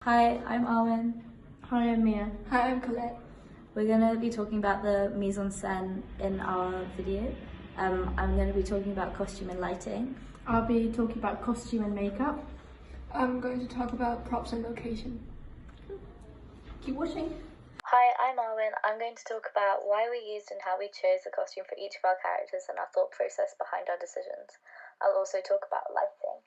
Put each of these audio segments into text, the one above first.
Hi, I'm Arwen. Hi, I'm Mia. Hi, I'm Colette. We're going to be talking about the mise-en scène in our video. I'm going to be talking about costume and lighting. I'll be talking about costume and makeup. I'm going to talk about props and location. Keep watching. Hi, I'm Arwen. I'm going to talk about why we used and how we chose the costume for each of our characters and our thought process behind our decisions. I'll also talk about lighting.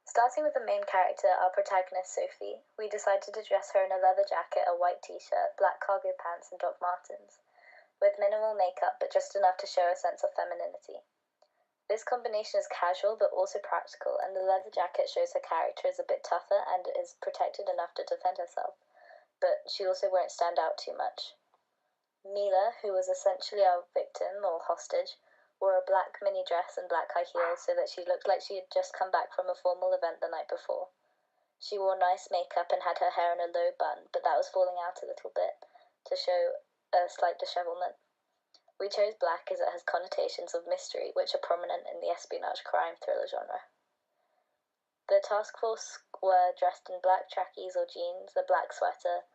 Starting with the main character, our protagonist Sophie, we decided to dress her in a leather jacket, a white t-shirt, black cargo pants and Doc Martens, with minimal makeup but just enough to show a sense of femininity. This combination is casual but also practical, and the leather jacket shows her character is a bit tougher and is protected enough to defend herself, but she also won't stand out too much. Mila, who was essentially our victim or hostage, wore a black mini dress and black high heels so that she looked like she had just come back from a formal event the night before. She wore nice makeup and had her hair in a low bun, but that was falling out a little bit to show a slight dishevelment. We chose black as it has connotations of mystery, which are prominent in the espionage crime thriller genre. The task force were dressed in black trackies or jeans, a black sweater,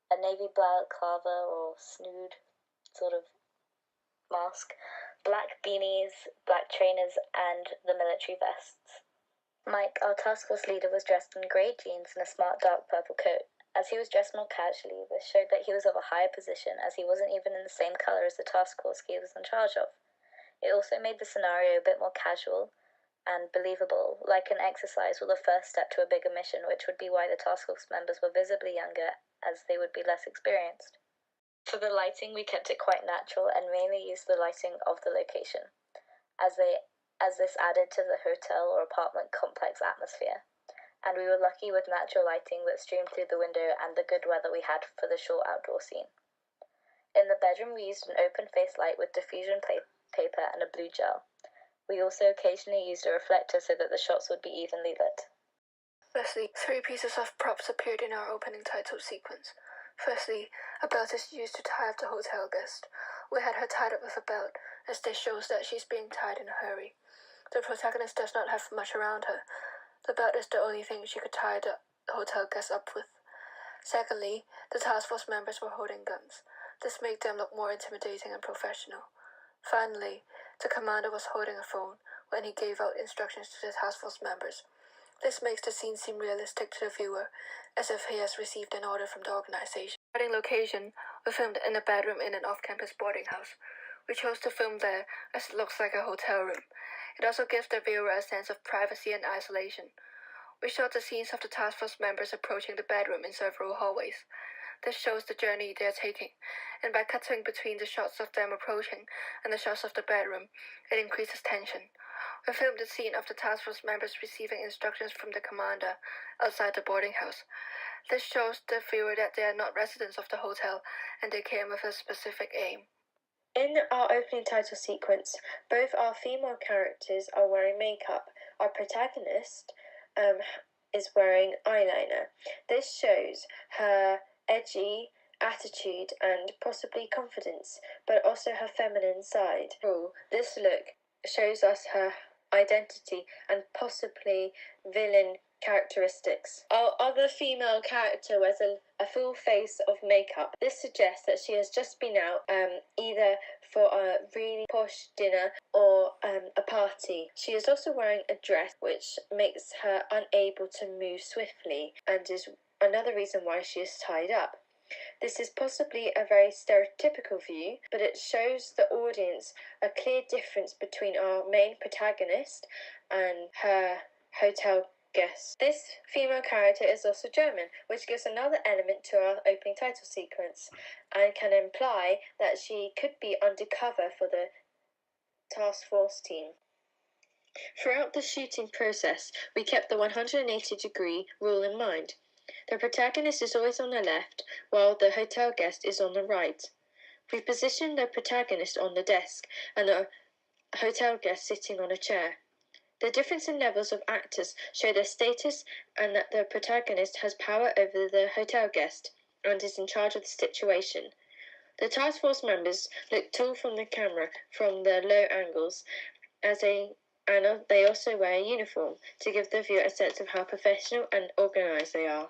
a navy balaclava or snood sort of mask, black beanies, black trainers, and the military vests. Mike, our task force leader, was dressed in grey jeans and a smart dark purple coat. As he was dressed more casually, this showed that he was of a higher position, as he wasn't even in the same colour as the task force he was in charge of. It also made the scenario a bit more casual and believable, like an exercise or the first step to a bigger mission, which would be why the task force members were visibly younger, as they would be less experienced. For the lighting, we kept it quite natural and mainly used the lighting of the location, as this added to the hotel or apartment complex atmosphere. And we were lucky with natural lighting that streamed through the window and the good weather we had for the short outdoor scene. In the bedroom, we used an open-face light with diffusion paper and a blue gel. We also occasionally used a reflector so that the shots would be evenly lit. Firstly, 3 pieces of props appeared in our opening title sequence. Firstly, a belt is used to tie up the hotel guest. We had her tied up with a belt, as this shows that she's being tied in a hurry. The protagonist does not have much around her. The belt is the only thing she could tie the hotel guest up with. Secondly, the task force members were holding guns. This made them look more intimidating and professional. Finally, the commander was holding a phone when he gave out instructions to the task force members. This makes the scene seem realistic to the viewer, as if he has received an order from the organization. Regarding location, we filmed in a bedroom in an off-campus boarding house. We chose to film there as it looks like a hotel room. It also gives the viewer a sense of privacy and isolation. We shot the scenes of the task force members approaching the bedroom in several hallways. This shows the journey they are taking, and by cutting between the shots of them approaching and the shots of the bedroom, it increases tension. We filmed the scene of the task force members receiving instructions from the commander outside the boarding house. This shows the viewer that they are not residents of the hotel and they came with a specific aim. In our opening title sequence, both our female characters are wearing makeup. Our protagonist is wearing eyeliner. This shows her edgy attitude and possibly confidence, but also her feminine side. This look shows us her identity and possibly villain characteristics. Our other female character wears a full face of makeup. This suggests that she has just been out either for a really posh dinner or a party. She is also wearing a dress which makes her unable to move swiftly and is another reason why she is tied up. This is possibly a very stereotypical view, but it shows the audience a clear difference between our main protagonist and her hotel guest. This female character is also German, which gives another element to our opening title sequence and can imply that she could be undercover for the task force team. Throughout the shooting process, we kept the 180-degree rule in mind. The protagonist is always on the left, while the hotel guest is on the right. We positioned the protagonist on the desk and the hotel guest sitting on a chair. The difference in levels of actors show their status and that the protagonist has power over the hotel guest and is in charge of the situation. The task force members look tall from the camera from the low angles, and they also wear a uniform to give the viewer a sense of how professional and organised they are.